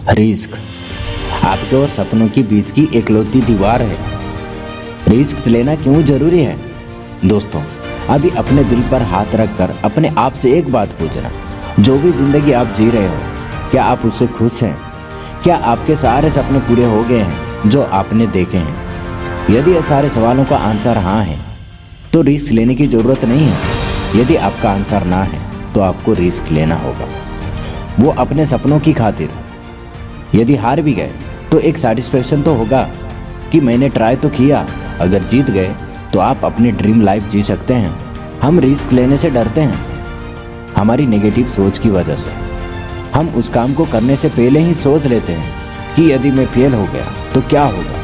Risk आपके और सपनों के बीच की इकलौती दीवार है। रिस्क लेना क्यों जरूरी है? दोस्तों, अभी अपने दिल पर हाथ रखकर अपने आप से एक बात पूछना, जो भी जिंदगी आप जी रहे हो, क्या आप उससे खुश हैं? क्या आपके सारे सपने पूरे हो गए हैं जो आपने देखे हैं? यदि ये सारे सवालों का आंसर हाँ है तो रिस्क लेने की जरूरत नहीं है। यदि आपका आंसर ना है तो आपको रिस्क लेना होगा, वो अपने सपनों की खातिर। यदि हार भी गए तो एक सेटिस्फेक्शन तो होगा कि मैंने ट्राई तो किया। अगर जीत गए तो आप अपनी ड्रीम लाइफ जी सकते हैं। हम रिस्क लेने से डरते हैं हमारी नेगेटिव सोच की वजह से। हम उस काम को करने से पहले ही सोच लेते हैं कि यदि मैं फेल हो गया तो क्या होगा।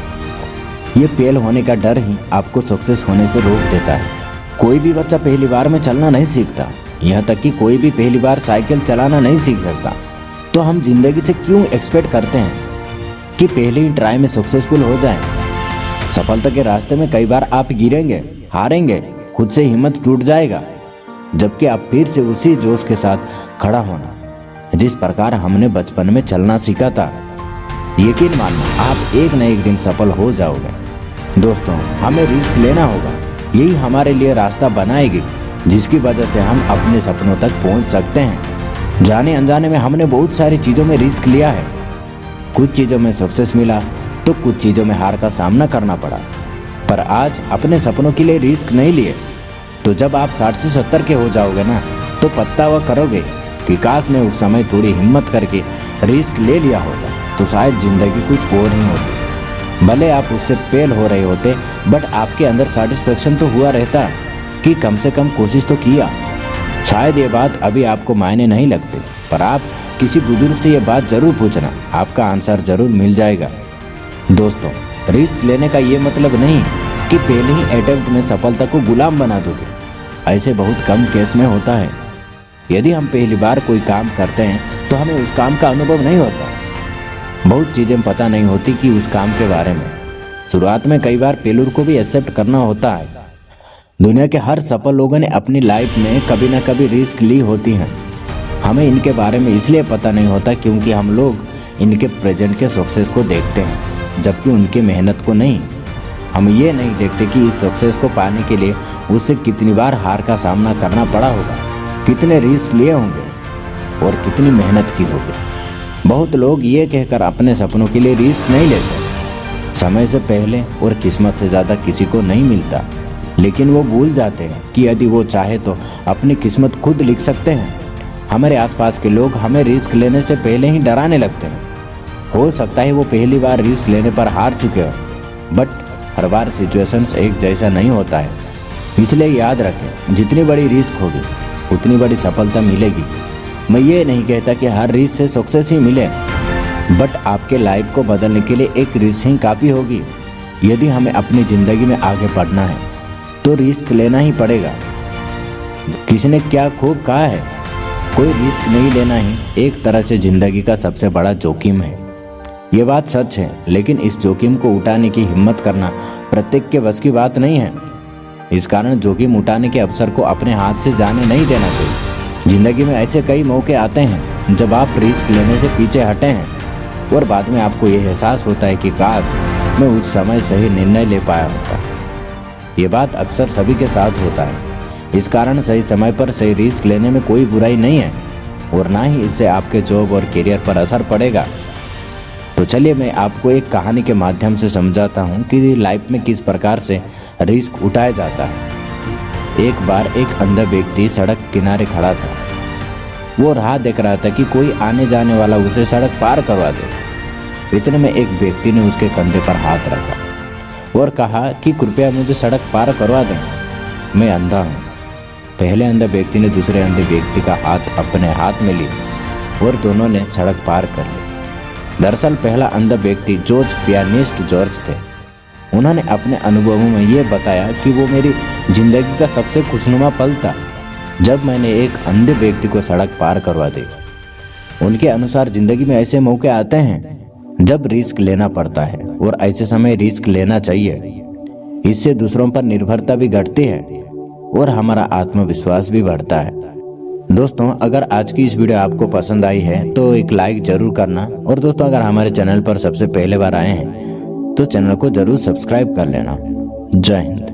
ये फेल होने का डर ही आपको सक्सेस होने से रोक देता है। कोई भी बच्चा पहली बार में चलना नहीं सीखता, यहाँ तक कि कोई भी पहली बार साइकिल चलाना नहीं सीख सकता। तो हम जिंदगी से क्यों एक्सपेक्ट करते हैं कि पहले ही ट्राई में सक्सेसफुल हो जाएं? सफलता के रास्ते में कई बार आप गिरेंगे, हारेंगे, खुद से हिम्मत टूट जाएगा, जबकि आप फिर से उसी जोश के साथ खड़ा होना जिस प्रकार हमने बचपन में चलना सीखा था। यकीन मानना, आप एक न एक दिन सफल हो जाओगे। दोस्तों, हमें रिस्क लेना होगा, यही हमारे लिए रास्ता बनाएगी जिसकी वजह से हम अपने सपनों तक पहुंच सकते हैं। जाने अनजाने में हमने बहुत सारी चीज़ों में रिस्क लिया है। कुछ चीज़ों में सक्सेस मिला तो कुछ चीज़ों में हार का सामना करना पड़ा। पर आज अपने सपनों के लिए रिस्क नहीं लिए तो जब आप 60 से 70 के हो जाओगे ना, तो पछतावा करोगे कि काश मैं उस समय थोड़ी हिम्मत करके रिस्क ले लिया होता तो शायद जिंदगी कुछ और ही होती। भले आप उससे फेल हो रहे होते, बट आपके अंदर सेटिस्फेक्शन तो हुआ रहता कि कम से कम कोशिश तो किया। शायद ये बात अभी आपको मायने नहीं लगती, पर आप किसी बुजुर्ग से ये बात जरूर पूछना, आपका आंसर जरूर मिल जाएगा। दोस्तों, रिस्क लेने का ये मतलब नहीं कि पहले ही अटेम्प्ट में सफलता को गुलाम बना दोगे। ऐसे बहुत कम केस में होता है। यदि हम पहली बार कोई काम करते हैं तो हमें उस काम का अनुभव नहीं होता, बहुत चीज़ें पता नहीं होती कि उस काम के बारे में। शुरुआत में कई बार फेल्यूर को भी एक्सेप्ट करना होता है। दुनिया के हर सफल लोगों ने अपनी लाइफ में कभी ना कभी रिस्क ली होती हैं। हमें इनके बारे में इसलिए पता नहीं होता क्योंकि हम लोग इनके प्रेजेंट के सक्सेस को देखते हैं, जबकि उनकी मेहनत को नहीं। हम ये नहीं देखते कि इस सक्सेस को पाने के लिए उससे कितनी बार हार का सामना करना पड़ा होगा, कितने रिस्क लिए होंगे और कितनी मेहनत की होगी। बहुत लोग ये कहकर अपने सपनों के लिए रिस्क नहीं लेते, समय से पहले और किस्मत से ज़्यादा किसी को नहीं मिलता। लेकिन वो भूल जाते हैं कि यदि वो चाहे तो अपनी किस्मत खुद लिख सकते हैं। हमारे आसपास के लोग हमें रिस्क लेने से पहले ही डराने लगते हैं। हो सकता है वो पहली बार रिस्क लेने पर हार चुके हो, बट हर बार सिचुएशंस एक जैसा नहीं होता है। इसलिए याद रखें, जितनी बड़ी रिस्क होगी उतनी बड़ी सफलता मिलेगी। मैं ये नहीं कहता कि हर रिस्क से सक्सेस ही मिले, बट आपके लाइफ को बदलने के लिए एक रिस्क ही काफ़ी होगी। यदि हमें अपनी ज़िंदगी में आगे बढ़ना है तो रिस्क लेना ही पड़ेगा। किसी ने क्या खूब कहा है, कोई रिस्क नहीं लेना ही एक तरह से ज़िंदगी का सबसे बड़ा जोखिम है। ये बात सच है, लेकिन इस जोखिम को उठाने की हिम्मत करना प्रत्येक के बस की बात नहीं है। इस कारण जोखिम उठाने के अवसर को अपने हाथ से जाने नहीं देना चाहिए। जिंदगी में ऐसे कई मौके आते हैं जब आप रिस्क लेने से पीछे हटे हैं और बाद में आपको ये एहसास होता है कि काश मैं उस समय सही निर्णय ले पाया होता। ये बात अक्सर सभी के साथ होता है। इस कारण सही समय पर सही रिस्क लेने में कोई बुराई नहीं है और ना ही इससे आपके जॉब और करियर पर असर पड़ेगा। तो चलिए मैं आपको एक कहानी के माध्यम से समझाता हूँ कि लाइफ में किस प्रकार से रिस्क उठाया जाता है। एक बार एक अंधा व्यक्ति सड़क किनारे खड़ा था। वो राह देख रहा था कि कोई आने जाने वाला उसे सड़क पार करवा दे। इतने में एक व्यक्ति ने उसके कंधे पर हाथ रखा और कहा कि कृपया मुझे सड़क पार करवा दें, मैं अंधा हूँ। पहले अंधे व्यक्ति ने दूसरे अंधे व्यक्ति का हाथ अपने हाथ में लिया और दोनों ने सड़क पार कर ली। दरअसल पहला अंधा व्यक्ति जॉर्ज पियानिस्ट जॉर्ज थे। उन्होंने अपने अनुभवों में ये बताया कि वो मेरी जिंदगी का सबसे खुशनुमा पल था जब मैंने एक अंधे व्यक्ति को सड़क पार करवा दी। उनके अनुसार जिंदगी में ऐसे मौके आते हैं जब रिस्क लेना पड़ता है और ऐसे समय रिस्क लेना चाहिए। इससे दूसरों पर निर्भरता भी घटती है और हमारा आत्मविश्वास भी बढ़ता है। दोस्तों अगर आज की इस वीडियो आपको पसंद आई है तो एक लाइक जरूर करना, और दोस्तों अगर हमारे चैनल पर सबसे पहले बार आए हैं तो चैनल को जरूर सब्सक्राइब कर लेना। जय हिंद।